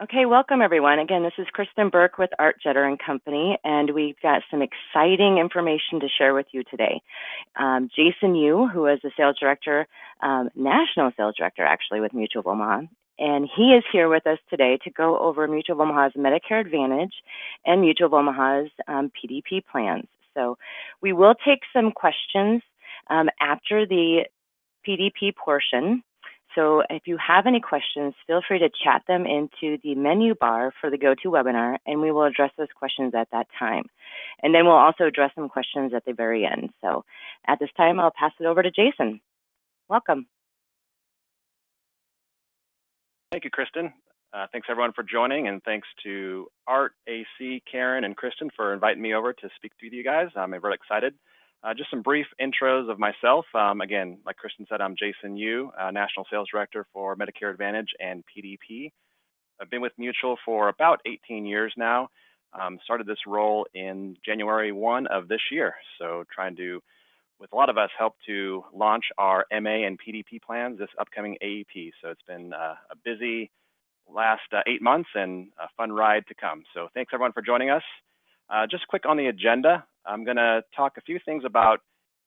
Okay, welcome everyone. Again, this is Kristen Burke with Art Jetter and Company, and we've got some exciting information to share with you today. Jason Yu, who is the sales director, national sales director actually with Mutual of Omaha, and he is here with us today to go over Mutual of Omaha's Medicare Advantage and Mutual of Omaha's PDP plans. So we will take some questions after the PDP portion. So if you have any questions, feel free to chat them into the menu bar for the GoToWebinar, and we will address those questions at that time. And then we'll also address some questions at the very end. So at this time, I'll pass it over to Jason. Welcome. Thank you, Kristen. Thanks everyone for joining, and thanks to Art, AC, Karen, and Kristen for inviting me over to speak to you guys. I'm very excited. Just some brief intros of myself. Again, like Kristen said, I'm Jason Yu, National Sales Director for Medicare Advantage and PDP. I've been with Mutual for about 18 years now. Started this role in January 1 of this year. So trying to, with a lot of us, help to launch our MA and PDP plans this upcoming AEP. So it's been a busy last 8 months and a fun ride to come. So thanks everyone for joining us. Just quick on the agenda, I'm going to talk a few things about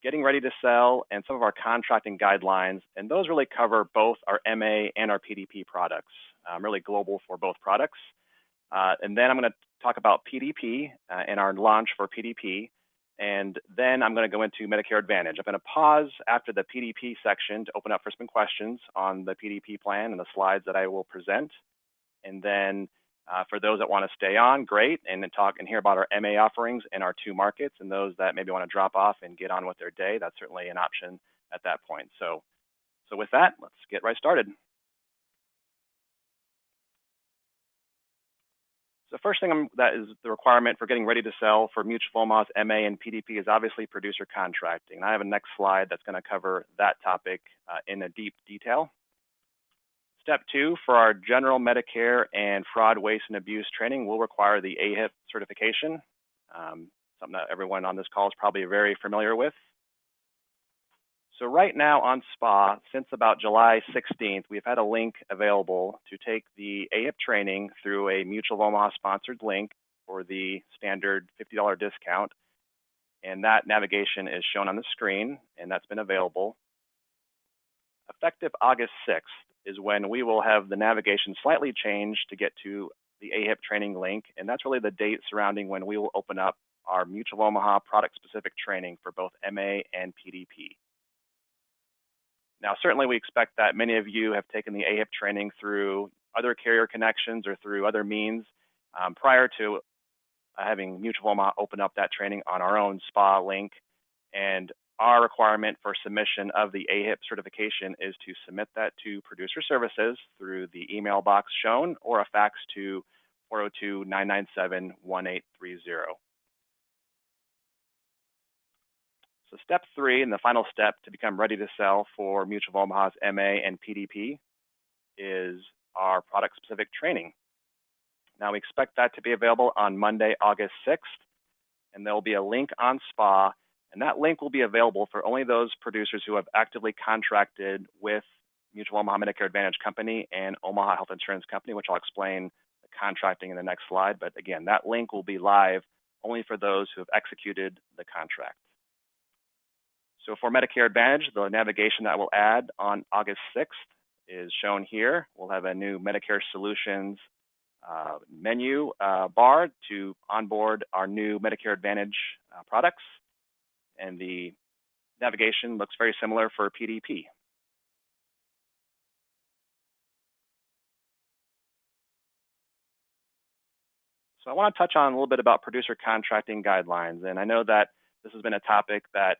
getting ready to sell and some of our contracting guidelines, and those really cover both our MA and our PDP products, really global for both products. And then I'm going to talk about PDP and our launch for PDP, and then I'm going to go into Medicare Advantage. I'm going to pause after the PDP section to open up for some questions on the PDP plan and the slides that I will present, and then for those that want to stay on, great, and then talk and hear about our MA offerings in our 2 markets, and those that maybe want to drop off and get on with their day, that's certainly an option at that point. So with that, let's get right started. So first thing that is the requirement for getting ready to sell for Mutual of Omaha's MA and PDP is obviously producer contracting. And I have a next slide that's going to cover that topic in a deep detail. Step 2, for our general Medicare and fraud, waste, and abuse training, will require the AHIP certification, something that everyone on this call is probably very familiar with. So right now on SPA, since about July 16th, we've had a link available to take the AHIP training through a Mutual of Omaha sponsored link for the standard $50 discount. And that navigation is shown on the screen, and that's been available. Effective August 6th is when we will have the navigation slightly changed to get to the AHIP training link, and that's really the date surrounding when we will open up our Mutual of Omaha product-specific training for both MA and PDP. Now, certainly we expect that many of you have taken the AHIP training through other carrier connections or through other means prior to having Mutual of Omaha open up that training on our own SPA link, and our requirement for submission of the AHIP certification is to submit that to producer services through the email box shown or a fax to 402-997-1830. So step 3, and the final step to become ready to sell for Mutual of Omaha's MA and PDP, is our product-specific training. Now we expect that to be available on Monday, August 6th, and there will be a link on SPA, and that link will be available for only those producers who have actively contracted with Mutual of Omaha Medicare Advantage Company and Omaha Health Insurance Company, which I'll explain the contracting in the next slide. But again, that link will be live only for those who have executed the contract. So for Medicare Advantage, the navigation that we'll add on August 6th is shown here. We'll have a new Medicare Solutions menu bar to onboard our new Medicare Advantage products. And the navigation looks very similar for PDP. So I want to touch on a little bit about producer contracting guidelines. And I know that this has been a topic that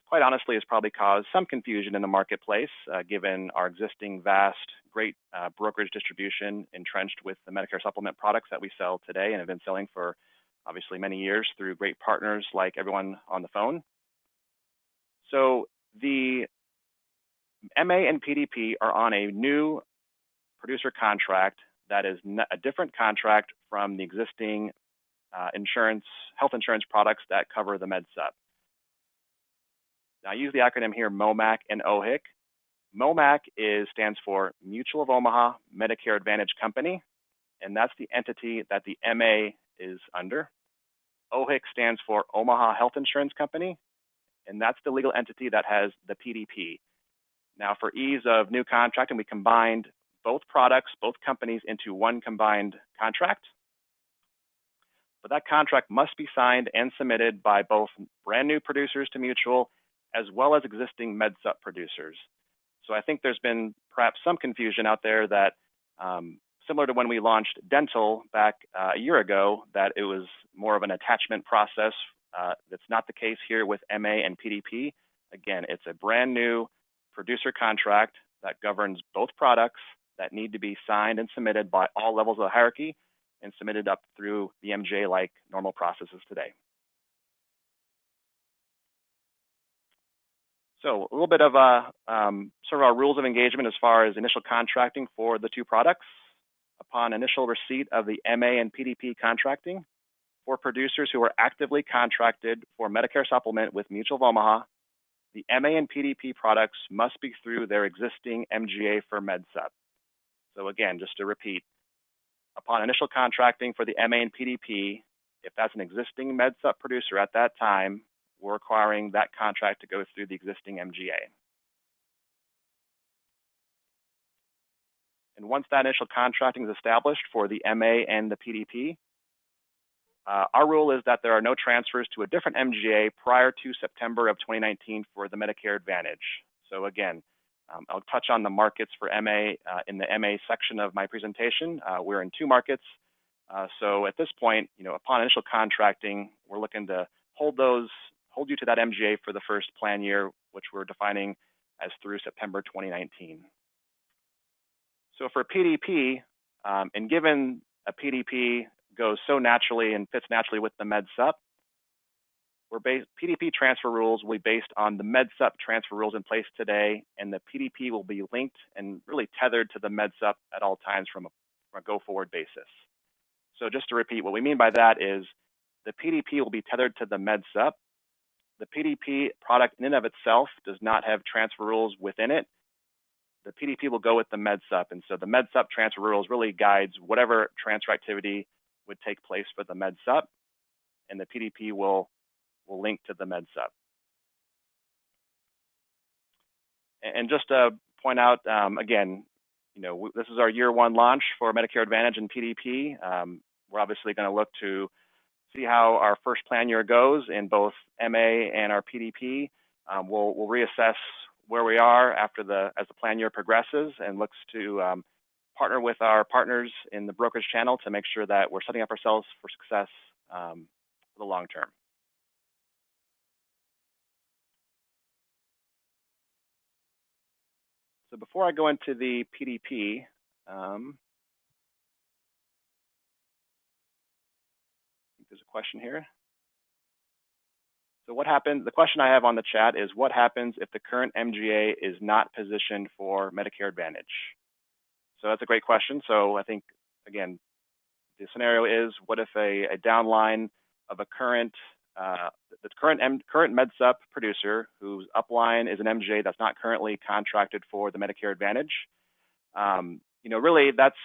quite honestly has probably caused some confusion in the marketplace, given our existing vast, great brokerage distribution entrenched with the Medicare supplement products that we sell today and have been selling for obviously many years through great partners like everyone on the phone. So the MA and PDP are on a new producer contract that is a different contract from the existing health insurance products that cover the MedSup. Now I use the acronym here MOMAC and OHIC. MOMAC stands for Mutual of Omaha Medicare Advantage Company, and that's the entity that the MA is under. OHIC stands for Omaha Health Insurance Company, and that's the legal entity that has the PDP. Now, for ease of new contracting, we combined both products, both companies into one combined contract. But that contract must be signed and submitted by both brand new producers to Mutual as well as existing MedSup producers. So I think there's been perhaps some confusion out there that similar to when we launched dental back a year ago, that it was more of an attachment process. That's not the case here with MA and PDP. Again, it's a brand new producer contract that governs both products that need to be signed and submitted by all levels of the hierarchy and submitted up through the MGA like normal processes today. So a little bit of sort of our rules of engagement as far as initial contracting for the two products. Upon initial receipt of the MA and PDP contracting, for producers who are actively contracted for Medicare Supplement with Mutual of Omaha, the MA and PDP products must be through their existing MGA for MedSup. So again, just to repeat, upon initial contracting for the MA and PDP, if that's an existing MedSup producer at that time, we're requiring that contract to go through the existing MGA. And once that initial contracting is established for the MA and the PDP, our rule is that there are no transfers to a different MGA prior to September of 2019 for the Medicare Advantage. So again, I'll touch on the markets for MA in the MA section of my presentation. We're in 2 markets. So at this point, upon initial contracting, we're looking to hold you to that MGA for the first plan year, which we're defining as through September 2019. So for PDP, and given a PDP goes so naturally and fits naturally with the MedSup, PDP transfer rules will be based on the MedSup transfer rules in place today, and the PDP will be linked and really tethered to the MedSup at all times from a go-forward basis. So just to repeat, what we mean by that is the PDP will be tethered to the MedSup. The PDP product in and of itself does not have transfer rules within it. The PDP will go with the MedSup, and so the MedSup transfer rules really guides whatever transfer activity would take place for the MedSup, and the PDP will link to the MedSup. And just to point out, again, this is our year 1 launch for Medicare Advantage and PDP. We're obviously going to look to see how our first plan year goes in both MA and our PDP. We'll reassess where we are as the plan year progresses, and looks to partner with our partners in the brokerage channel to make sure that we're setting up ourselves for success for the long term. So before I go into the PDP, I think there's a question here. So what happens, the question I have on the chat is, what happens if the current MGA is not positioned for Medicare Advantage? So that's a great question. So I think, again, the scenario is, what if a downline of a current MedSup producer whose upline is an MGA that's not currently contracted for the Medicare Advantage? Really that's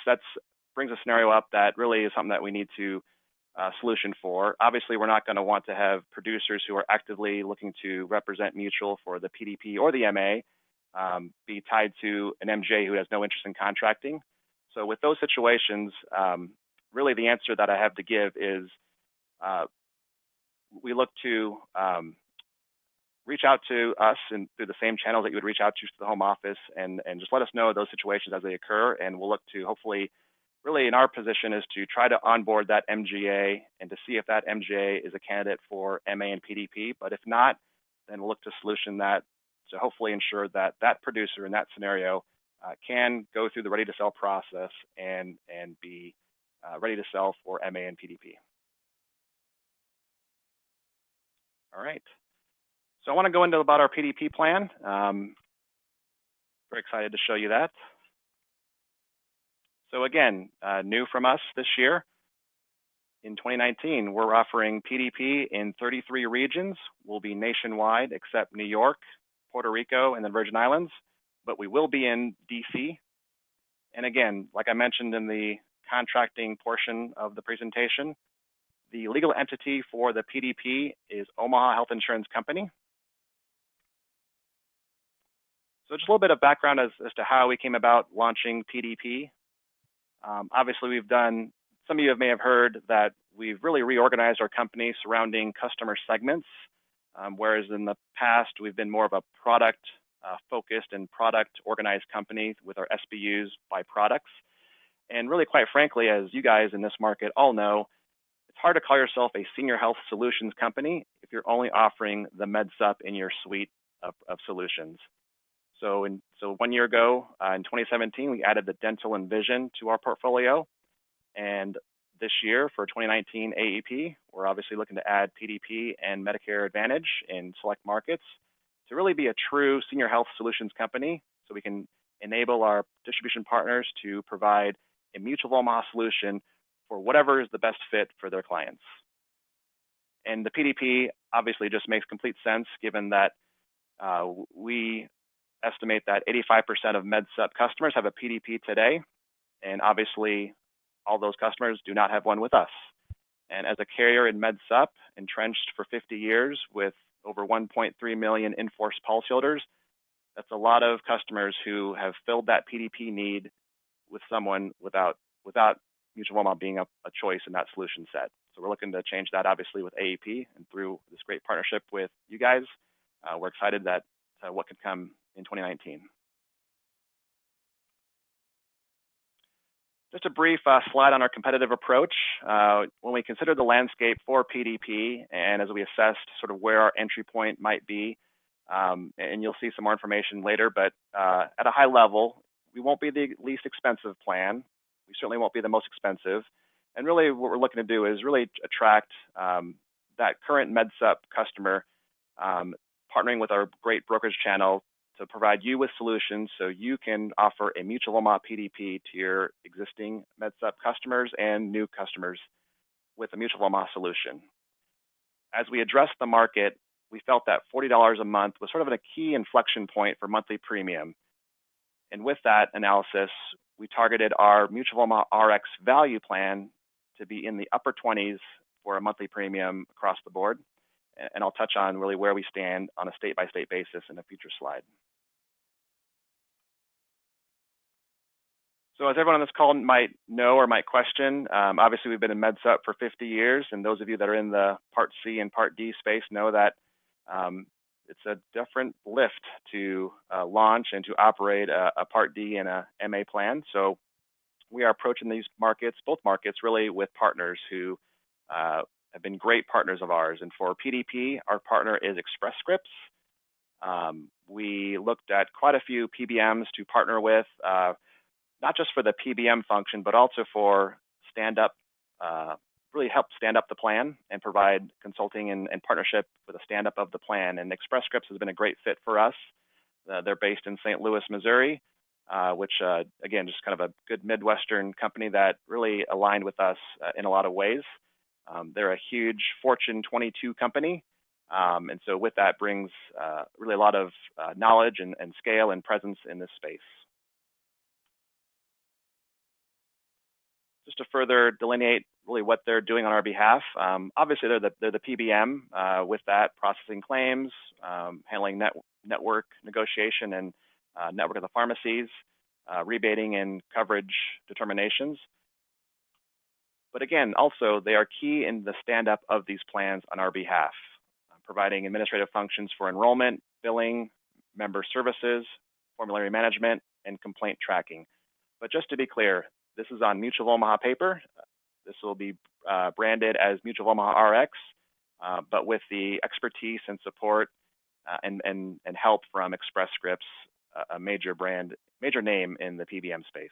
brings a scenario up that really is something that we need to solution for. Obviously, we're not going to want to have producers who are actively looking to represent Mutual for the PDP or the MA be tied to an MGA who has no interest in contracting. So with those situations, really the answer that I have to give is we look to reach out to us and through the same channels that you would reach out to the home office, and just let us know those situations as they occur, and we'll look to hopefully, really in our position, is to try to onboard that MGA and to see if that MGA is a candidate for MA and PDP. But if not, then we'll look to solution that to hopefully ensure that that producer in that scenario can go through the ready to sell process and be ready to sell for MA and PDP. All right. So I want to go into about our PDP plan. Very excited to show you that. So again, new from us this year, in 2019, we're offering PDP in 33 regions. We'll be nationwide except New York, Puerto Rico, and the Virgin Islands, but we will be in DC. And again, like I mentioned in the contracting portion of the presentation. The legal entity for the PDP is Omaha Health Insurance Company. So just a little bit of background as to how we came about launching PDP. Obviously, some of you may have heard that we've really reorganized our company surrounding customer segments, whereas in the past, we've been more of a product focused and product organized company with our SBUs by products. And really, quite frankly, as you guys in this market all know, it's hard to call yourself a senior health solutions company if you're only offering the MedSup in your suite of solutions. So 1 year ago, in 2017, we added the dental and vision to our portfolio. And this year for 2019 AEP, we're obviously looking to add PDP and Medicare Advantage in select markets to really be a true senior health solutions company so we can enable our distribution partners to provide a Mutual of Omaha solution for whatever is the best fit for their clients. And the PDP obviously just makes complete sense given that we estimate that 85% of MedSup customers have a PDP today, and obviously all those customers do not have one with us. And as a carrier in MedSup, entrenched for 50 years with over 1.3 million in-force policyholders, that's a lot of customers who have filled that PDP need with someone without Mutual of Omaha being a choice in that solution set. So we're looking to change that obviously with AEP and through this great partnership with you guys. We're excited that what could come in 2019. Just a brief slide on our competitive approach. When we consider the landscape for PDP and as we assessed sort of where our entry point might be, and you'll see some more information later, but at a high level, we won't be the least expensive plan. We certainly won't be the most expensive. And really what we're looking to do is really attract that current MedSup customer, partnering with our great brokerage channel to provide you with solutions so you can offer a Mutual of Omaha PDP to your existing MedSup customers and new customers with a Mutual of Omaha solution. As we addressed the market, we felt that $40 a month was sort of a key inflection point for monthly premium. And with that analysis, we targeted our Mutual of Omaha RX value plan to be in the upper 20s for a monthly premium across the board. And I'll touch on really where we stand on a state-by-state basis in a future slide. So as everyone on this call might know or might question, obviously we've been in MedSup for 50 years, and those of you that are in the Part C and Part D space know that it's a different lift to launch and to operate a Part D and a MA plan. So we are approaching these markets, both markets really, with partners who have been great partners of ours. And for PDP, our partner is Express Scripts. We looked at quite a few PBMs to partner with, not just for the PBM function, but also for stand-up, really help stand up the plan and provide consulting and partnership with a stand-up of the plan. And Express Scripts has been a great fit for us. They're based in St. Louis, Missouri, which, again, just kind of a good Midwestern company that really aligned with us in a lot of ways. They're a huge Fortune 22 company. And so with that brings really a lot of knowledge and scale and presence in this space. Just to further delineate really what they're doing on our behalf, obviously they're the PBM with that, processing claims, handling network negotiation and network of the pharmacies, rebating and coverage determinations. But again, also they are key in the stand-up of these plans on our behalf, providing administrative functions for enrollment, billing, member services, formulary management, and complaint tracking. But just to be clear, this is on Mutual of Omaha paper. This will be branded as Mutual of Omaha RX, but with the expertise and support and help from Express Scripts, a major name in the PBM space.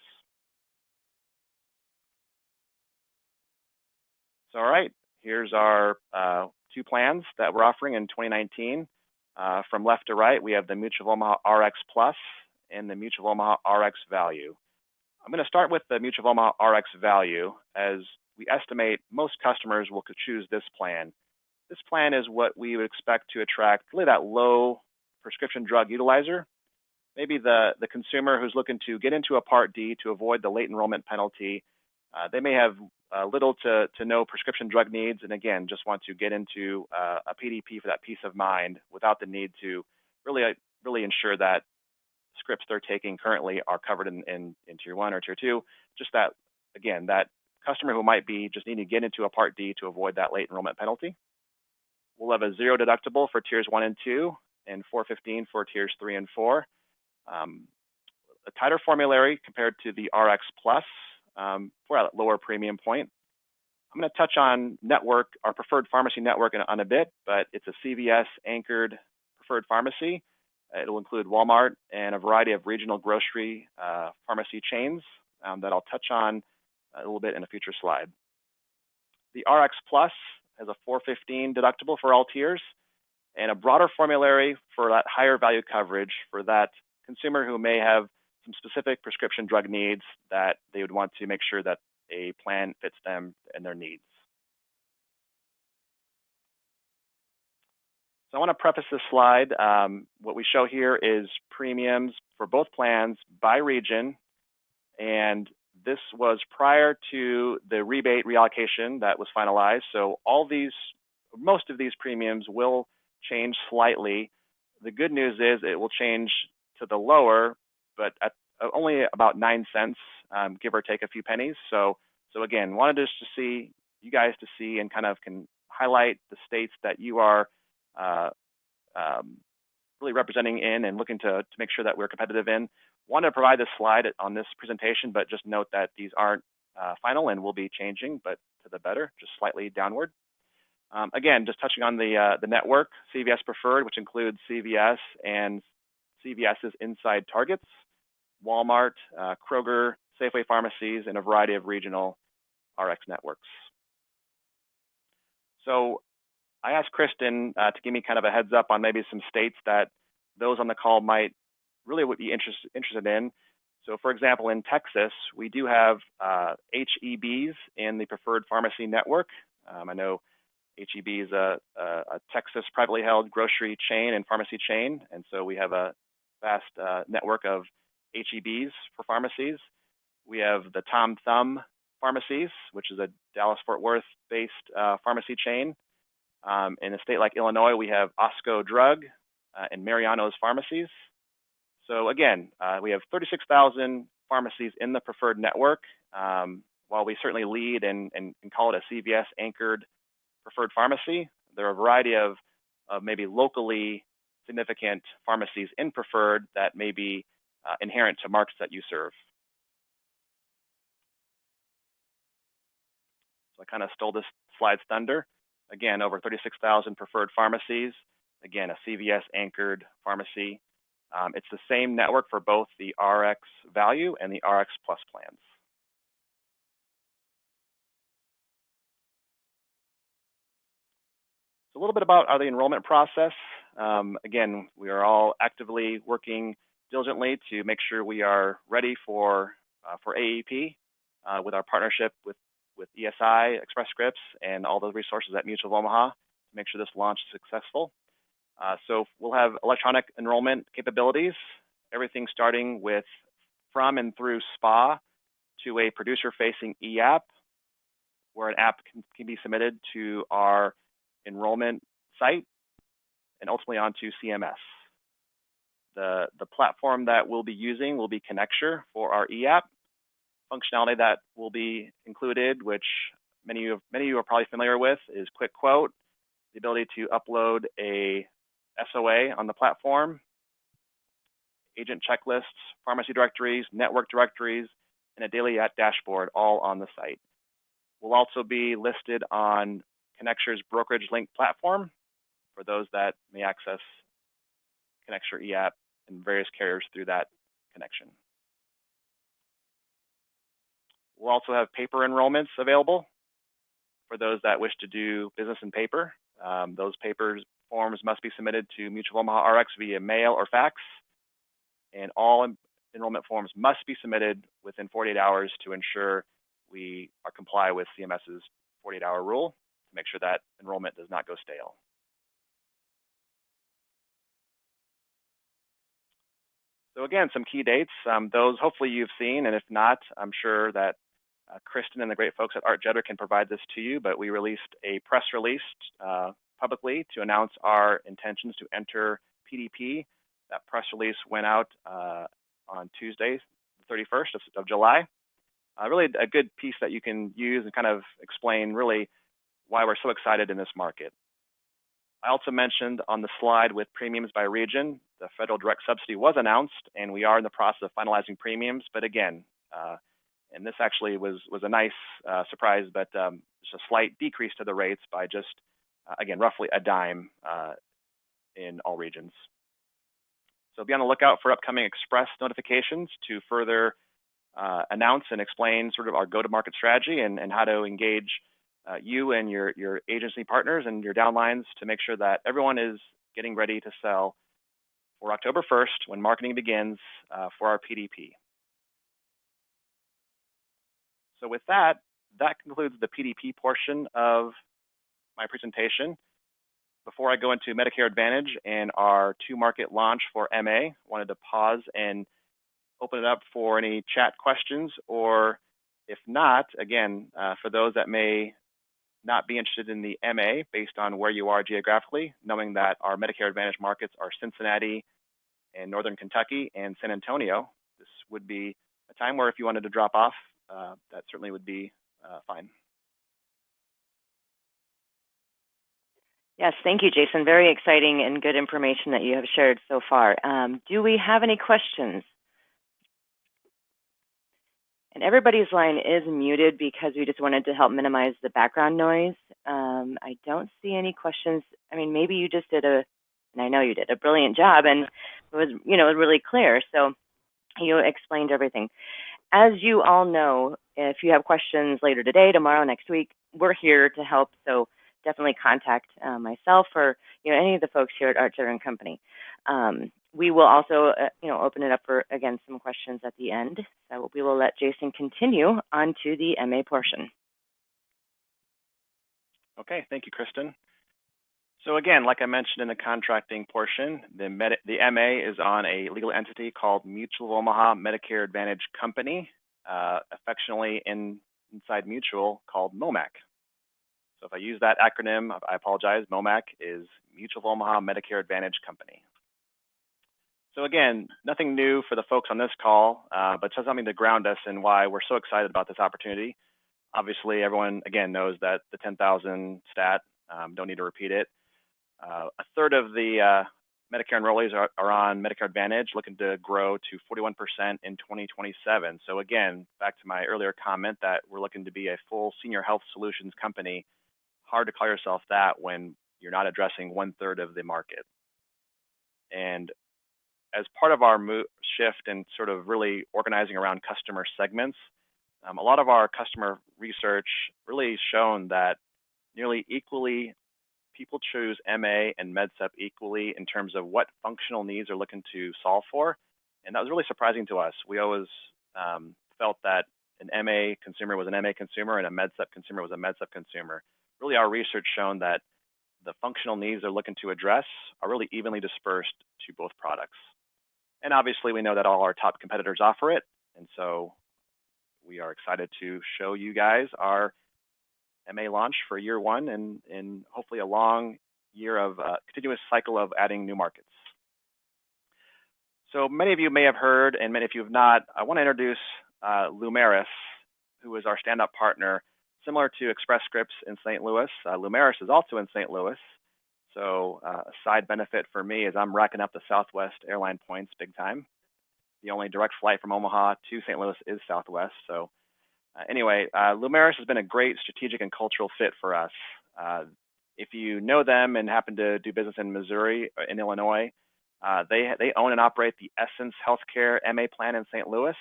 So, all right, here's our two plans that we're offering in 2019. From left to right, we have the Mutual of Omaha RX Plus and the Mutual of Omaha RX Value. I'm going to start with the Mutual of Omaha RX Value, as we estimate most customers will choose this plan. This plan is what we would expect to attract really that low prescription drug utilizer, maybe the consumer who's looking to get into a Part D to avoid the late enrollment penalty, They may have little to no prescription drug needs, and again, just want to get into a PDP for that peace of mind without the need to really ensure that scripts they're taking currently are covered in Tier 1 or Tier 2. Just that, again, that customer who might be just needing to get into a Part D to avoid that late enrollment penalty. We'll have a $0 deductible for Tiers 1 and 2, and $415 for Tiers 3 and 4. A tighter formulary compared to the RX Plus for a lower premium point. I'm going to touch on network, our preferred pharmacy network on a bit, but it's a CVS anchored preferred pharmacy. It'll include Walmart and a variety of regional grocery pharmacy chains that I'll touch on a little bit in a future slide. The RX Plus has a $415 deductible for all tiers and a broader formulary for that higher value coverage for that consumer who may have some specific prescription drug needs that they would want to make sure that a plan fits them and their needs. So I want to preface this slide. What we show here is premiums for both plans by region, and this was prior to the rebate reallocation that was finalized. So most of these premiums will change slightly. The good news is it will change to the lower, but at only about 9 cents, give or take a few pennies. So again, wanted just to see you guys to see and kind of can highlight the states that you are really representing in and looking to make sure that we're competitive in. Wanted to provide this slide on this presentation, but just note that these aren't final and will be changing, but to the better, just slightly downward. Again, just touching on the network, CVS Preferred, which includes CVS and CVS's inside targets, Walmart, Kroger, Safeway pharmacies, and a variety of regional RX networks. So I asked Kristen to give me kind of a heads up on maybe some states that those on the call might really would be interested in. So for example, in Texas, we do have HEBs in the preferred pharmacy network. I know HEB is a Texas privately held grocery chain and pharmacy chain, and so we have a vast network of HEBs for pharmacies. We have the Tom Thumb pharmacies, which is a Dallas-Fort Worth-based pharmacy chain. In a state like Illinois, we have Osco Drug and Mariano's pharmacies. So again, we have 36,000 pharmacies in the preferred network. While we certainly lead and call it a CVS anchored preferred pharmacy, there are a variety of maybe locally significant pharmacies in preferred that may be inherent to markets that you serve. So I kind of stole this slide's thunder. Again, over 36,000 preferred pharmacies. Again, a CVS anchored pharmacy. It's the same network for both the RX Value and the RX Plus plans. So a little bit about the enrollment process. Again, we are all actively working diligently to make sure we are ready for AEP with our partnership with ESI, Express Scripts, and all the resources at Mutual of Omaha to make sure this launch is successful. So we'll have electronic enrollment capabilities, everything starting with from and through SPA to a producer-facing e-app, where an app can be submitted to our enrollment site and ultimately onto CMS. The platform that we'll be using will be Connecture for our e-app. Functionality that will be included, which many of you are probably familiar with, is Quick Quote, the ability to upload a SOA on the platform, agent checklists, pharmacy directories, network directories, and a daily dashboard all on the site. We'll also be listed on Connecture's brokerage link platform for those that may access Connecture e-app and various carriers through that connection. We'll also have paper enrollments available for those that wish to do business in paper. Those forms must be submitted to Mutual of Omaha RX via mail or fax, and all enrollment forms must be submitted within 48 hours to ensure we comply with CMS's 48-hour rule to make sure that enrollment does not go stale. So again, some key dates. Those hopefully you've seen, and if not, I'm sure that Kristen and the great folks at ArtJetter can provide this to you, but we released a press release publicly to announce our intentions to enter PDP. That press release went out on Tuesday, the 31st of July. Really a good piece that you can use and kind of explain really why we're so excited in this market. I also mentioned on the slide with premiums by region, the federal direct subsidy was announced, and we are in the process of finalizing premiums. But again, and this actually was a nice surprise, but just a slight decrease to the rates by just, again, roughly a dime in all regions. So be on the lookout for upcoming express notifications to further announce and explain sort of our go-to-market strategy and how to engage you and your agency partners and your downlines to make sure that everyone is getting ready to sell for October 1st when marketing begins for our PDP. So with that, that concludes the PDP portion of my presentation. Before I go into Medicare Advantage and our two-market launch for MA, I wanted to pause and open it up for any chat questions, or if not, again, for those that may not be interested in the MA based on where you are geographically, knowing that our Medicare Advantage markets are Cincinnati and Northern Kentucky and San Antonio, this would be a time where if you wanted to drop off, that certainly would be fine. Yes, thank you, Jason. Very exciting and good information that you have shared so far. Do we have any questions? And everybody's line is muted because we just wanted to help minimize the background noise. I don't see any questions. I mean, maybe you just did and I know you did a brilliant job, and it was, it was really clear. So you explained everything. As you all know, if you have questions later today, tomorrow, next week, we're here to help. So definitely contact myself or any of the folks here at ArtJetter & Company. We will also open it up for, again, some questions at the end. So we will let Jason continue on to the MA portion. Okay, thank you, Kristen. So again, like I mentioned in the contracting portion, the MA is on a legal entity called Mutual of Omaha Medicare Advantage Company, affectionately inside Mutual called MOMAC. So if I use that acronym, I apologize. MOMAC is Mutual of Omaha Medicare Advantage Company. So again, nothing new for the folks on this call, but just something to ground us in why we're so excited about this opportunity. Obviously, everyone, again, knows that the 10,000 stat, don't need to repeat it. A third of the Medicare enrollees are on Medicare Advantage, looking to grow to 41% in 2027. So again, back to my earlier comment that we're looking to be a full senior health solutions company. Hard to call yourself that when you're not addressing 1/3 of the market. And as part of our shift and sort of really organizing around customer segments, a lot of our customer research really shown that nearly equally people choose MA and MedSup equally in terms of what functional needs they're looking to solve for. And that was really surprising to us. We always felt that an MA consumer was an MA consumer and a MedSup consumer was a MedSup consumer. Really, our research shown that the functional needs they're looking to address are really evenly dispersed to both products. And obviously, we know that all our top competitors offer it. And so we are excited to show you guys our MA launch for year one and hopefully a long year of continuous cycle of adding new markets. So many of you may have heard, and many of you have not. I want to introduce Lumeris, who is our stand-up partner, similar to Express Scripts in St. Louis. Lumeris is also in St. Louis. So a side benefit for me is I'm racking up the Southwest airline points big time. The only direct flight from Omaha to St. Louis is Southwest. So anyway, Lumeris has been a great strategic and cultural fit for us. If you know them and happen to do business in Missouri, in Illinois, they own and operate the Essence Healthcare MA plan in St. Louis.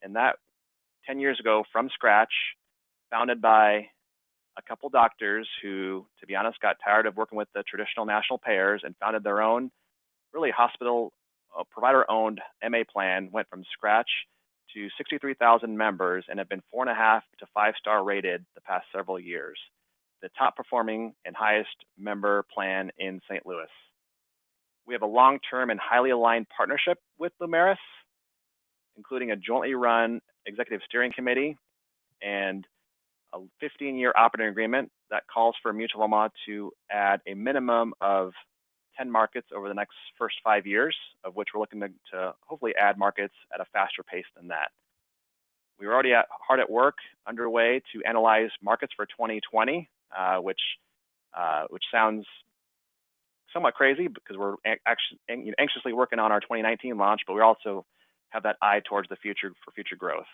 And that 10 years ago from scratch, founded by a couple doctors who, to be honest, got tired of working with the traditional national payers and founded their own, really hospital provider-owned MA plan, went from scratch to 63,000 members and have been 4.5 to 5-star rated the past several years. The top performing and highest member plan in St. Louis. We have a long-term and highly aligned partnership with Lumeris, including a jointly run executive steering committee and a 15-year operating agreement that calls for Mutual of Omaha to add a minimum of 10 markets over the next first 5 years, of which we're looking to hopefully add markets at a faster pace than that. We were already hard at work underway to analyze markets for 2020, which sounds somewhat crazy because we're actually anxiously working on our 2019 launch, but we also have that eye towards the future for future growth.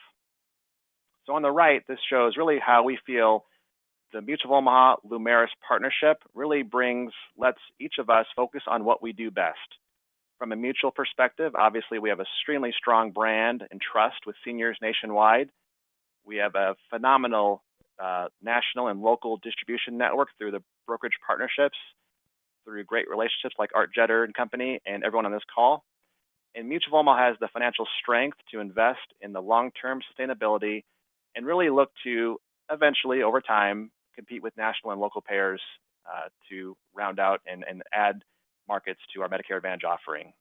So on the right, this shows really how we feel the Mutual of Omaha Lumeris partnership really lets each of us focus on what we do best. From a mutual perspective, obviously we have an extremely strong brand and trust with seniors nationwide. We have a phenomenal national and local distribution network through the brokerage partnerships, through great relationships like Art Jetter and Company and everyone on this call. And Mutual of Omaha has the financial strength to invest in the long-term sustainability and really look to eventually, over time, compete with national and local payers to round out and add markets to our Medicare Advantage offering.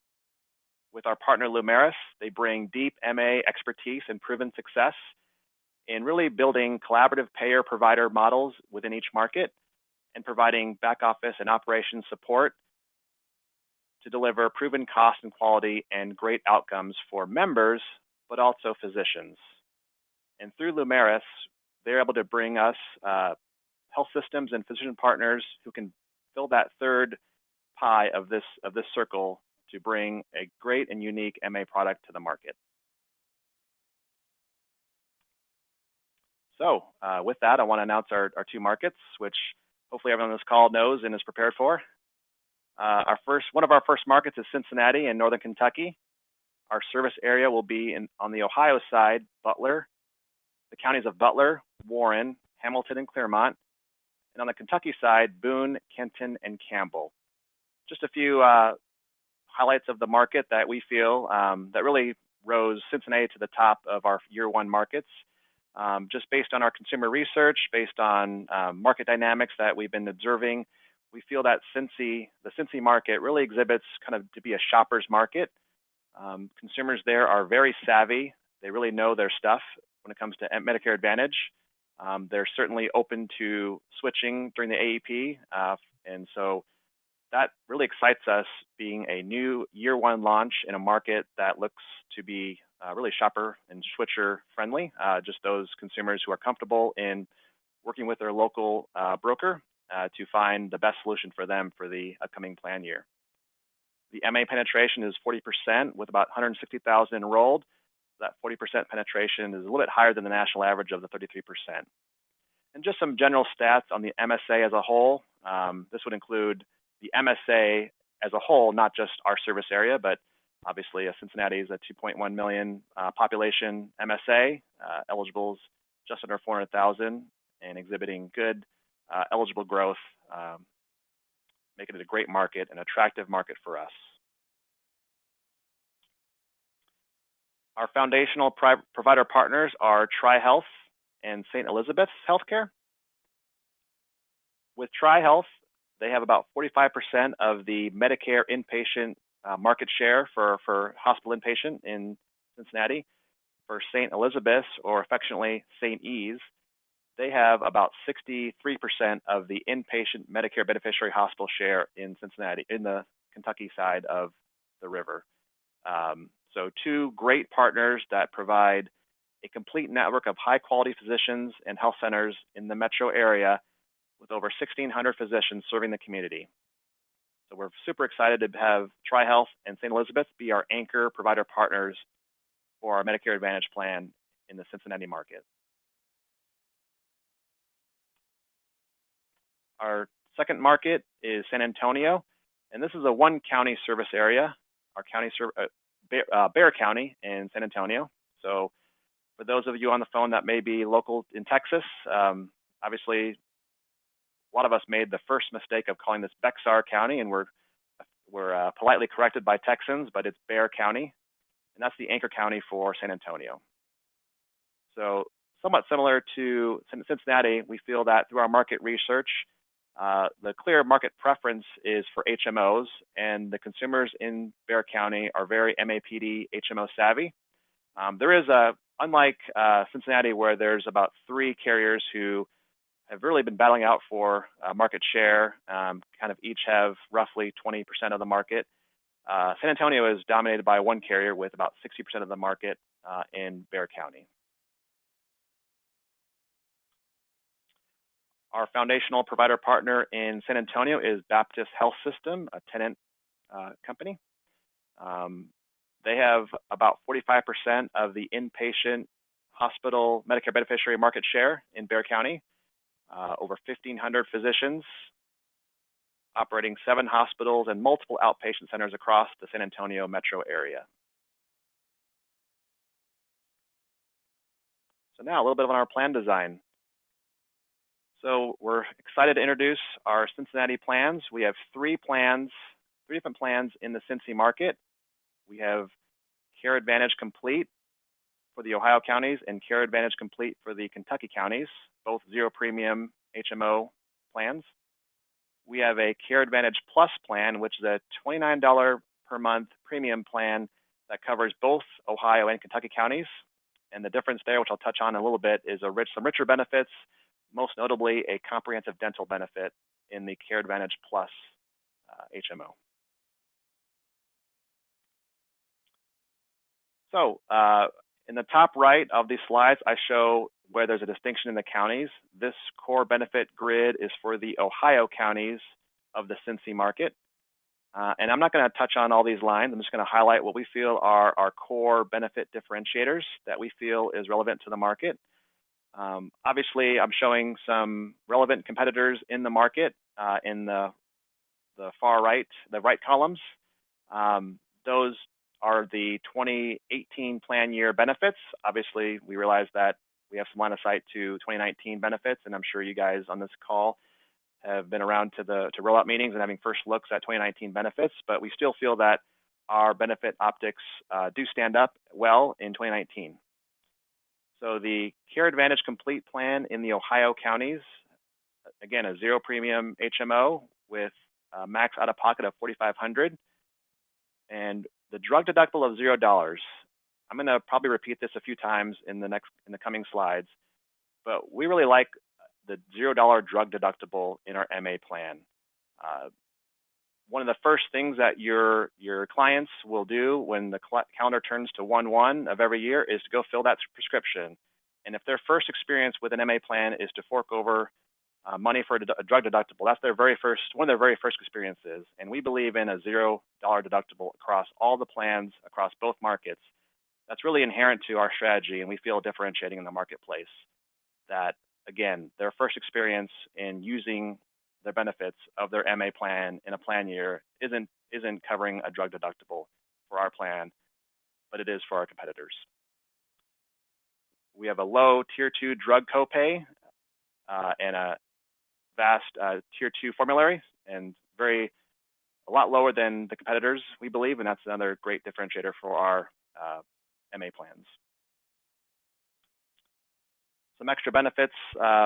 With our partner Lumeris, they bring deep MA expertise and proven success in really building collaborative payer-provider models within each market and providing back office and operations support to deliver proven cost and quality and great outcomes for members, but also physicians. And through Lumeris, they're able to bring us health systems and physician partners who can fill that third pie of this circle to bring a great and unique MA product to the market. So with that, I want to announce our two markets, which hopefully everyone on this call knows and is prepared for. One of our first markets is Cincinnati in northern Kentucky. Our service area will be on the Ohio side, Butler, the counties of Butler, Warren, Hamilton, and Clermont. And on the Kentucky side, Boone, Kenton, and Campbell. Just a few highlights of the market that we feel that really rose Cincinnati to the top of our year one markets. Just based on our consumer research, based on market dynamics that we've been observing, we feel that the Cincy market really exhibits kind of to be a shopper's market. Consumers there are very savvy. They really know their stuff when it comes to Medicare Advantage. They're certainly open to switching during the AEP. And so that really excites us, being a new year one launch in a market that looks to be really shopper and switcher friendly. Just those consumers who are comfortable in working with their local broker to find the best solution for them for the upcoming plan year. The MA penetration is 40% with about 160,000 enrolled. That 40% penetration is a little bit higher than the national average of the 33%. And just some general stats on the MSA as a whole. This would include the MSA as a whole, not just our service area, but obviously Cincinnati is a 2.1 million population MSA, eligibles just under 400,000 and exhibiting good eligible growth, making it a great market, an attractive market for us. Our foundational provider partners are TriHealth and St. Elizabeth's Healthcare. With TriHealth, they have about 45% of the Medicare inpatient market share for hospital inpatient in Cincinnati. For St. Elizabeth's, or affectionately St. E's, they have about 63% of the inpatient Medicare beneficiary hospital share in Cincinnati, in the Kentucky side of the river. So two great partners that provide a complete network of high quality physicians and health centers in the metro area with over 1,600 physicians serving the community. So we're super excited to have TriHealth and St. Elizabeth be our anchor provider partners for our Medicare Advantage plan in the Cincinnati market. Our second market is San Antonio, and this is a one county service area. Our county, Bexar County in San Antonio. So for those of you on the phone that may be local in Texas, obviously a lot of us made the first mistake of calling this Bexar County, and we're politely corrected by Texans, but it's Bexar County, and that's the anchor county for San Antonio. So somewhat similar to Cincinnati, we feel that through our market research, the clear market preference is for HMOs, and the consumers in Bexar County are very MAPD HMO savvy. There is a unlike Cincinnati, where there's about 3 carriers who have really been battling out for market share, kind of each have roughly 20% of the market. San Antonio is dominated by 1 carrier with about 60% of the market in Bexar County. Our foundational provider partner in San Antonio is Baptist Health System, a tenant company. They have about 45% of the inpatient hospital Medicare beneficiary market share in Bexar County, over 1,500 physicians, operating 7 hospitals and multiple outpatient centers across the San Antonio metro area. So now a little bit on our plan design. So we're excited to introduce our Cincinnati plans. We have 3 different plans in the Cincy market. We have Care Advantage Complete for the Ohio counties and Care Advantage Complete for the Kentucky counties, both 0 premium HMO plans. We have a Care Advantage Plus plan, which is a $29 per month premium plan that covers both Ohio and Kentucky counties. And the difference there, which I'll touch on in a little bit, is some richer benefits, most notably a comprehensive dental benefit in the Care Advantage Plus HMO. So in the top right of these slides, I show where there's a distinction in the counties. This core benefit grid is for the Ohio counties of the Cincy market. And I'm not going to touch on all these lines. I'm just going to highlight what we feel are our core benefit differentiators that we feel is relevant to the market. Obviously, I'm showing some relevant competitors in the market in the far right, the right columns. Those are the 2018 plan year benefits. Obviously, we realize that we have some line of sight to 2019 benefits, and I'm sure you guys on this call have been around to rollout meetings and having first looks at 2019 benefits, but we still feel that our benefit optics do stand up well in 2019. So the Care Advantage Complete plan in the Ohio counties, again, a 0 premium HMO with a max out-of-pocket of $4,500 and the drug deductible of $0. I'm going to probably repeat this a few times in the coming slides, but we really like the $0 drug deductible in our MA plan. One of the first things that your clients will do when the calendar turns to 1/1 of every year is to go fill that prescription. And if their first experience with an MA plan is to fork over money for a drug deductible, that's one of their very first experiences. And we believe in a $0 deductible across all the plans across both markets. That's really inherent to our strategy, and we feel differentiating in the marketplace. That again, their first experience in using the benefits of their MA plan in a plan year isn't covering a drug deductible for our plan, but it is for our competitors. We have a low tier 2 drug copay and a vast tier 2 formulary, and a lot lower than the competitors, we believe, and that's another great differentiator for our MA plans. Some extra benefits: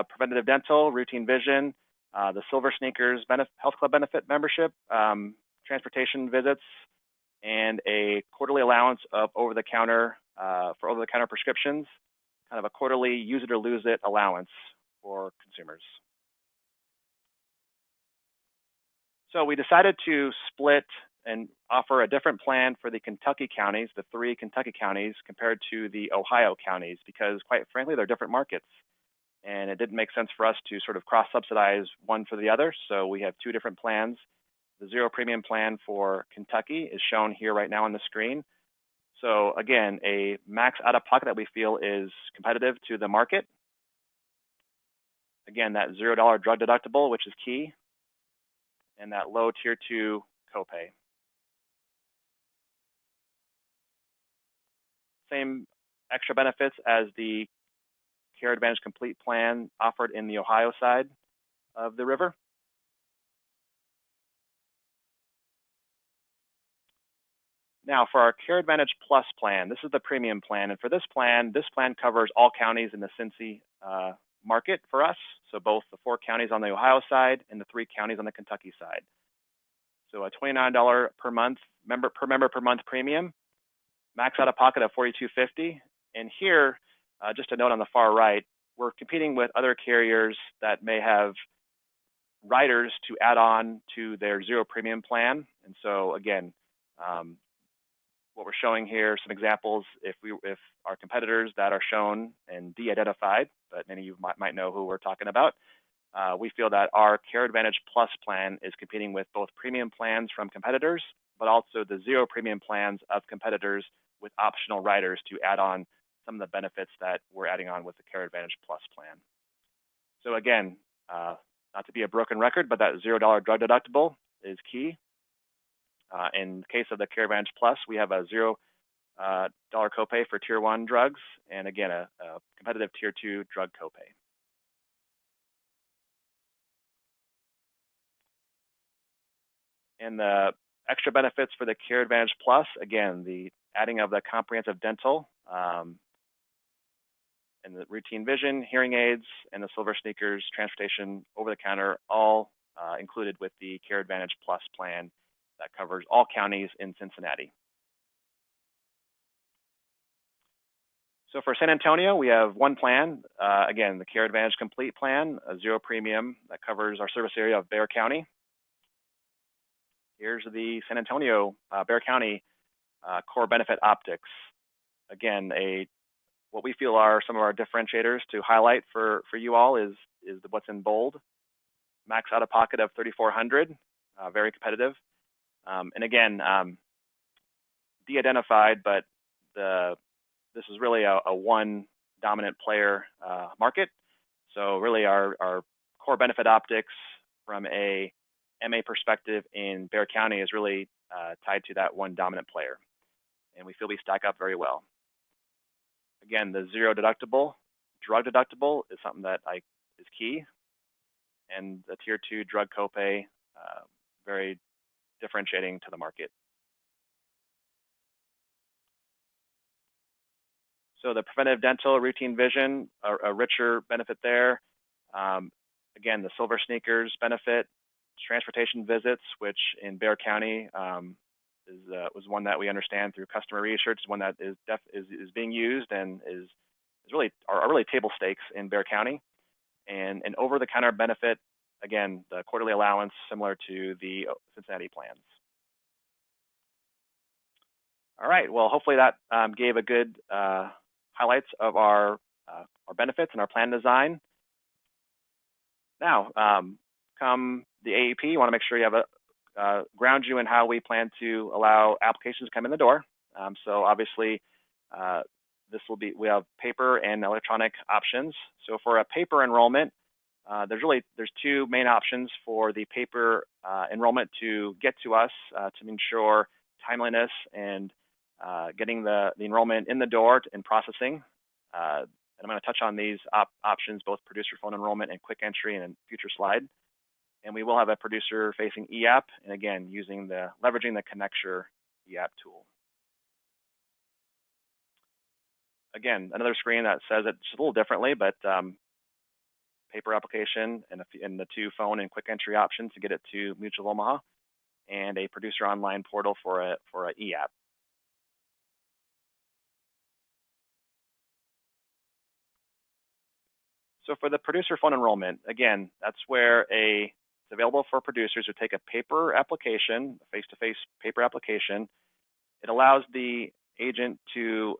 preventative dental, routine vision, the Silver Sneakers Health Club benefit membership, transportation visits, and a quarterly allowance of over-the-counter prescriptions, kind of a quarterly use it or lose it allowance for consumers. So we decided to split and offer a different plan for the Kentucky counties, the 3 Kentucky counties, compared to the Ohio counties, because quite frankly, they're different markets. And it didn't make sense for us to sort of cross-subsidize one for the other. So we have 2 different plans. The 0 premium plan for Kentucky is shown here right now on the screen. So again, a max out-of-pocket that we feel is competitive to the market. Again, that $0 drug deductible, which is key, and that low tier 2 copay. Same extra benefits as the Care Advantage Complete plan offered in the Ohio side of the river. Now for our Care Advantage Plus plan, this is the premium plan, and for this plan covers all counties in the Cincy market for us, so both the 4 counties on the Ohio side and the 3 counties on the Kentucky side. So a $29 per month per member per month premium, max out of pocket of $4,250, And here, just a note on the far right, we're competing with other carriers that may have riders to add on to their zero premium plan. And so again, what we're showing here, some examples, if our competitors that are shown and de-identified, but many of you might know who we're talking about, we feel that our Care Advantage Plus plan is competing with both premium plans from competitors, but also the zero premium plans of competitors with optional riders to add on some of the benefits that we're adding on with the Care Advantage Plus plan. So again, not to be a broken record, but that $0 drug deductible is key. In the case of the Care Advantage Plus, we have a $0 copay for Tier 1 drugs, and again, a competitive Tier 2 drug copay. And the extra benefits for the Care Advantage Plus, again, the adding of the comprehensive dental and the routine vision, hearing aids, and the silver sneakers, transportation, over-the-counter, all included with the Care Advantage Plus plan that covers all counties in Cincinnati. So for San Antonio, we have one plan, again, the Care Advantage Complete plan, a zero premium that covers our service area of Bexar County. Here's the San Antonio, Bexar County core benefit optics. Again, what we feel are some of our differentiators to highlight for you all is what's in bold. Max out of pocket of $3,400, very competitive. And again, de-identified, but this is really a one dominant player market. So really our core benefit optics from a MA perspective in Bexar County is really tied to that one dominant player. And we feel we stack up very well. Again, the $0 deductible, drug deductible is something that is key. And the Tier 2 drug copay, very differentiating to the market. So the preventive dental, routine vision, a richer benefit there. Again, the silver sneakers benefit, transportation visits, which in Bexar County was one that we understand through customer research, one that is being used and is really table stakes in Bexar County. And an over-the-counter benefit, again, the quarterly allowance similar to the Cincinnati plans. All right, well, hopefully that gave a good highlights of our benefits and our plan design. Now, come the AEP, you want to make sure you have ground you in how we plan to allow applications to come in the door. So obviously, we have paper and electronic options. So for a paper enrollment, there's two main options for the paper enrollment to get to us to ensure timeliness and getting the enrollment in the door and processing. And I'm going to touch on these options, both producer phone enrollment and quick entry in a future slide. And we will have a producer-facing e-app, and again, leveraging the Connecture e-app tool. Again, another screen that says it just a little differently, but paper application and the two phone and quick entry options to get it to Mutual Omaha, and a producer online portal for a e-app. So for the producer phone enrollment, again, that's where it's available for producers who take a paper application, a face-to-face paper application. It allows the agent to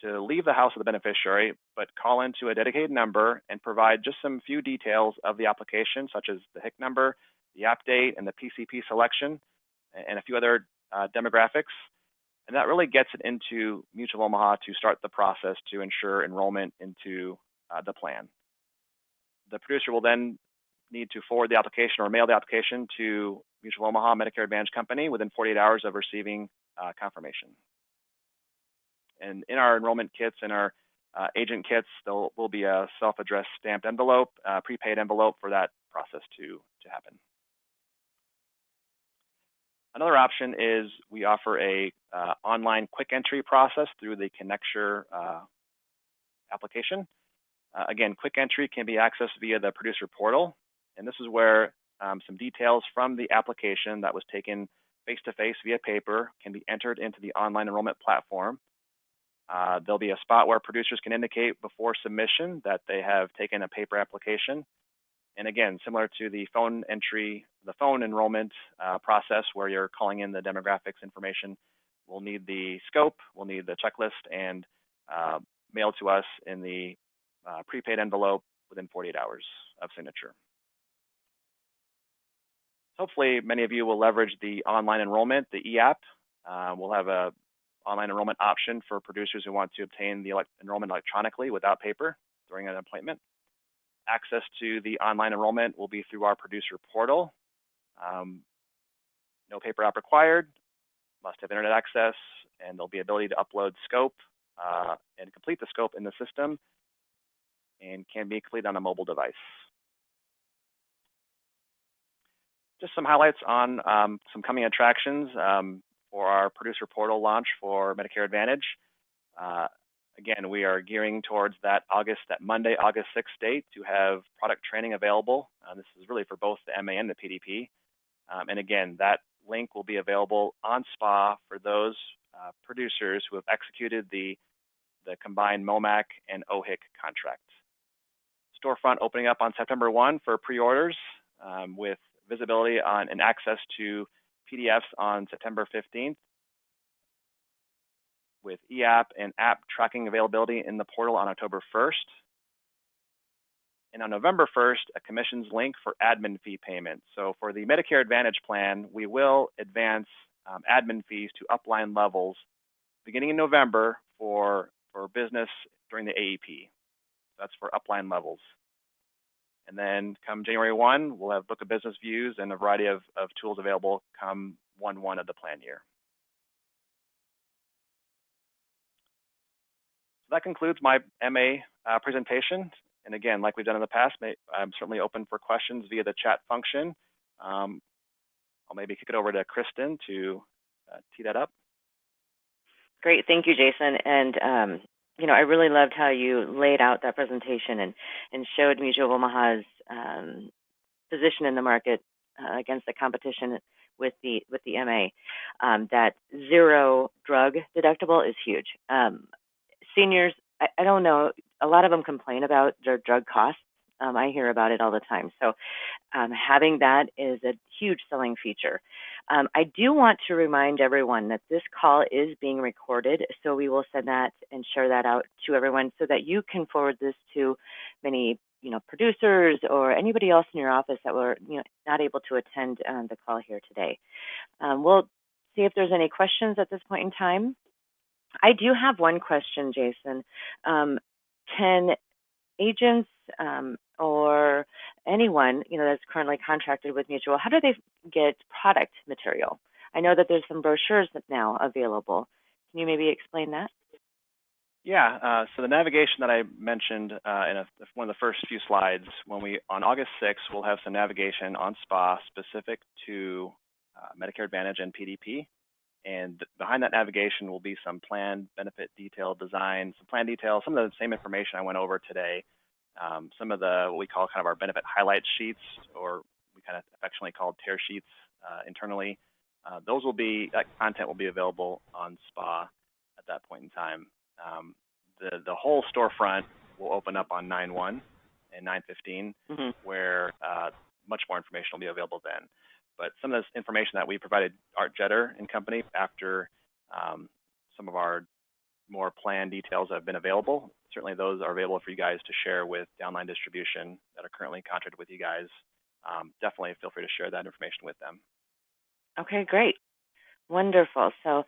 leave the house of the beneficiary, but call into a dedicated number and provide just some few details of the application, such as the HIC number, the app date, and the PCP selection, and a few other demographics. And that really gets it into Mutual Omaha to start the process to ensure enrollment into the plan. The producer will then need to forward the application or mail the application to Mutual Omaha Medicare Advantage Company within 48 hours of receiving confirmation. And in our enrollment kits and our agent kits, there will be a self-addressed stamped envelope, prepaid envelope for that process to happen. Another option is we offer a online quick entry process through the Connecture application. Again, quick entry can be accessed via the producer portal, and this is where some details from the application that was taken face-to-face via paper can be entered into the online enrollment platform. There'll be a spot where producers can indicate before submission that they have taken a paper application. And again, similar to the phone enrollment process where you're calling in the demographics information, we'll need the scope, we'll need the checklist, and mailed to us in the prepaid envelope within 48 hours of signature. Hopefully, many of you will leverage the online enrollment, the e-app. We'll have a online enrollment option for producers who want to obtain the enrollment electronically without paper during an appointment. Access to the online enrollment will be through our producer portal. No paper app required, must have internet access, and there'll be ability to upload scope and complete the scope in the system, and can be completed on a mobile device. Just some highlights on some coming attractions for our producer portal launch for Medicare Advantage. Again, we are gearing towards that Monday, August 6th date to have product training available. This is really for both the MA and the PDP. And again, that link will be available on SPA for those producers who have executed the combined MOMAC and OHIC contract. Storefront opening up on September 1 for pre-orders with visibility on and access to PDFs on September 15th. With e-app and app tracking availability in the portal on October 1st. And on November 1st, a commissions link for admin fee payment. So for the Medicare Advantage plan, we will advance admin fees to upline levels beginning in November for business during the AEP. That's for upline levels. And then come January 1, we'll have book of business views and a variety of tools available come 1/1 of the plan year. That concludes my MA presentation. And again, like we've done in the past, I'm certainly open for questions via the chat function. I'll maybe kick it over to Kristen to tee that up. Great, thank you, Jason. And you know, I really loved how you laid out that presentation and showed Mutual of Omaha's position in the market against the competition with the MA. That zero drug deductible is huge. Seniors, I don't know, a lot of them complain about their drug costs. I hear about it all the time. So having that is a huge selling feature. I do want to remind everyone that this call is being recorded, so we will send that and share that out to everyone so that you can forward this to many producers or anybody else in your office that were not able to attend the call here today. We'll see if there's any questions at this point in time. I do have one question, Jason. Can agents or anyone that's currently contracted with Mutual, how do they get product material? I know that there's some brochures that now available. Can you maybe explain that? Yeah, so the navigation that I mentioned in one of the first few slides, on August 6th, we'll have some navigation on SPA specific to Medicare Advantage and PDP. And behind that navigation will be some plan benefit detail design, some plan details, some of the same information I went over today. Some of what we call kind of our benefit highlight sheets, or we kind of affectionately call tear sheets internally. That content will be available on SPA at that point in time. The whole storefront will open up on 9/1 and 9/15, where much more information will be available then. But some of this information that we provided Art Jetter and company after some of our more plan details have been available. Certainly those are available for you guys to share with downline distribution that are currently contracted with you guys. Definitely feel free to share that information with them. Okay, great. Wonderful. So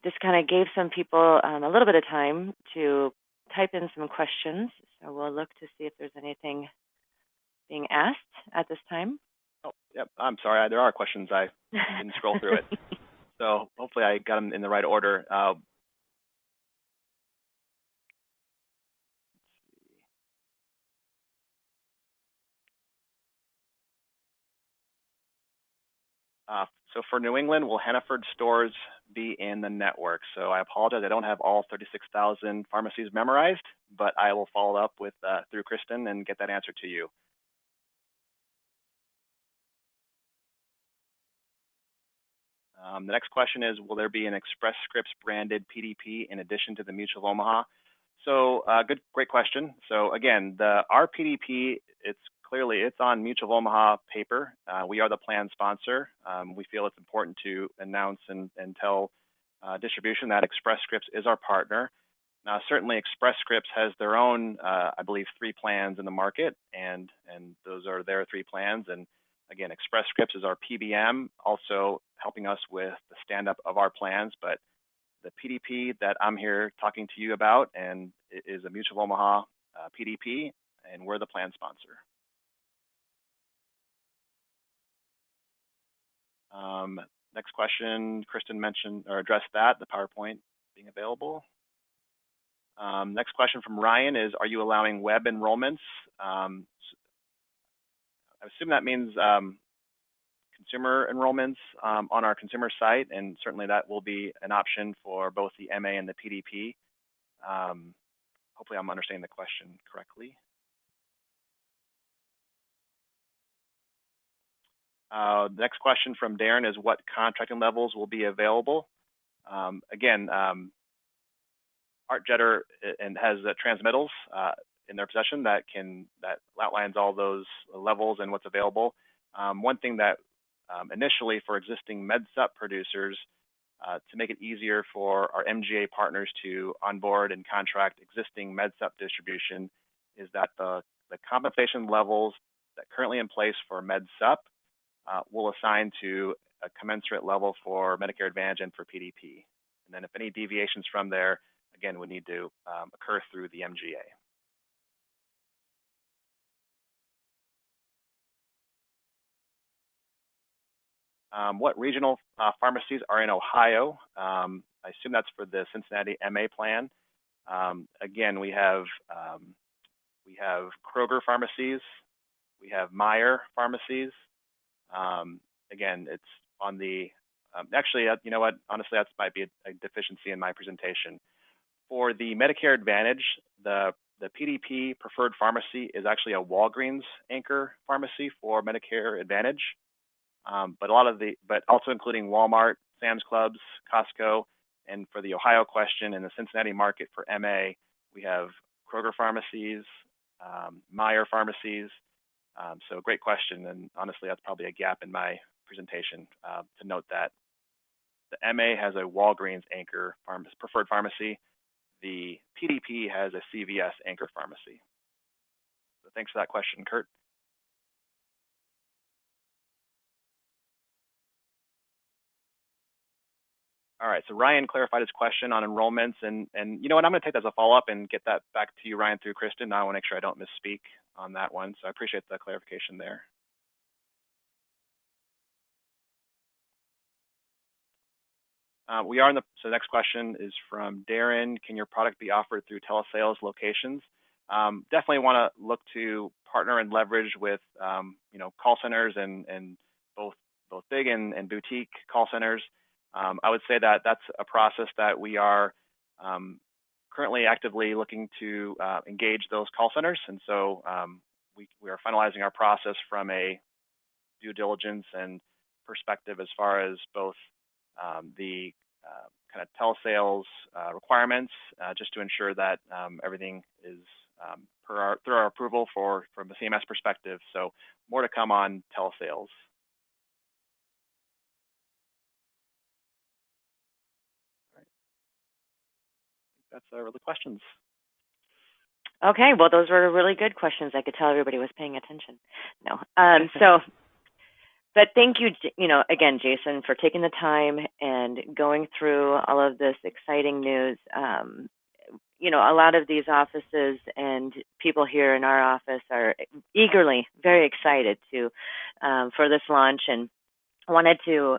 this kind of gave some people a little bit of time to type in some questions. So we'll look to see if there's anything being asked at this time. Oh, yep. I'm sorry. There are questions. I didn't scroll through it. So hopefully I got them in the right order. So for New England, will Hannaford stores be in the network? So I apologize, I don't have all 36,000 pharmacies memorized, but I will follow up with through Kristen and get that answer to you. The next question is, will there be an Express Scripts branded PDP in addition to the Mutual of Omaha? So great question. So again, our PDP, it's on Mutual of Omaha paper. We are the plan sponsor. We feel it's important to announce and tell distribution that Express Scripts is our partner. Now, certainly Express Scripts has their own, I believe, 3 plans in the market, and those are their 3 plans. And again, Express Scripts is our PBM, also helping us with the stand-up of our plans. But the PDP that I'm here talking to you about and is a Mutual of Omaha PDP, and we're the plan sponsor. Next question, Kristen mentioned or addressed that, the PowerPoint being available. Next question from Ryan is, are you allowing web enrollments? I assume that means consumer enrollments on our consumer site, and certainly that will be an option for both the MA and the PDP. Hopefully I'm understanding the question correctly. The next question from Darren is, what contracting levels will be available? Again, ArtJetter and has transmittals in their possession that outlines all those levels and what's available. One thing that initially for existing MedSup producers, to make it easier for our MGA partners to onboard and contract existing MedSup distribution, is that the compensation levels that currently in place for MedSup will assign to a commensurate level for Medicare Advantage and for PDP. And then if any deviations from there, again, would need to occur through the MGA. What regional pharmacies are in Ohio? I assume that's for the Cincinnati MA plan. Again, we have Kroger pharmacies, we have Meijer pharmacies. Again, it's on the actually, you know what? Honestly, that might be a deficiency in my presentation. For the Medicare Advantage, the PDP preferred pharmacy is actually a Walgreens anchor pharmacy for Medicare Advantage. But also including Walmart, Sam's Clubs, Costco, and for the Ohio question in the Cincinnati market for MA, we have Kroger pharmacies, Meijer pharmacies. So great question, and honestly, that's probably a gap in my presentation to note that the MA has a Walgreens anchor preferred pharmacy. The PDP has a CVS anchor pharmacy. So thanks for that question, Kurt. All right, so Ryan clarified his question on enrollments, and you know what, I'm going to take that as a follow-up and get that back to you, Ryan, through Kristen. Now I want to make sure I don't misspeak on that one, so I appreciate the clarification there. So the next question is from Darren. Can your product be offered through telesales locations? Definitely want to look to partner and leverage with call centers and both big and boutique call centers. I would say that that's a process that we are currently actively looking to engage those call centers, and so we are finalizing our process from a due diligence and perspective as far as both the kind of telesales requirements, just to ensure that everything is through our approval from a CMS perspective. So more to come on telesales. All right. That's all the questions. Okay, well, those were really good questions. I could tell everybody was paying attention. No, but thank you, again, Jason, for taking the time and going through all of this exciting news. A lot of these offices and people here in our office are eagerly, very excited for this launch and wanted to,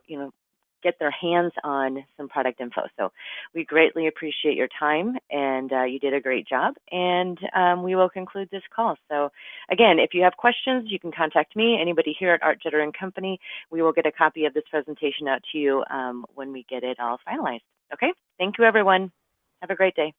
get their hands on some product info. So we greatly appreciate your time, and you did a great job, and we will conclude this call. So again, if you have questions, you can contact me, anybody here at ArtJetter & Company. We will get a copy of this presentation out to you when we get it all finalized. Okay, thank you, everyone. Have a great day.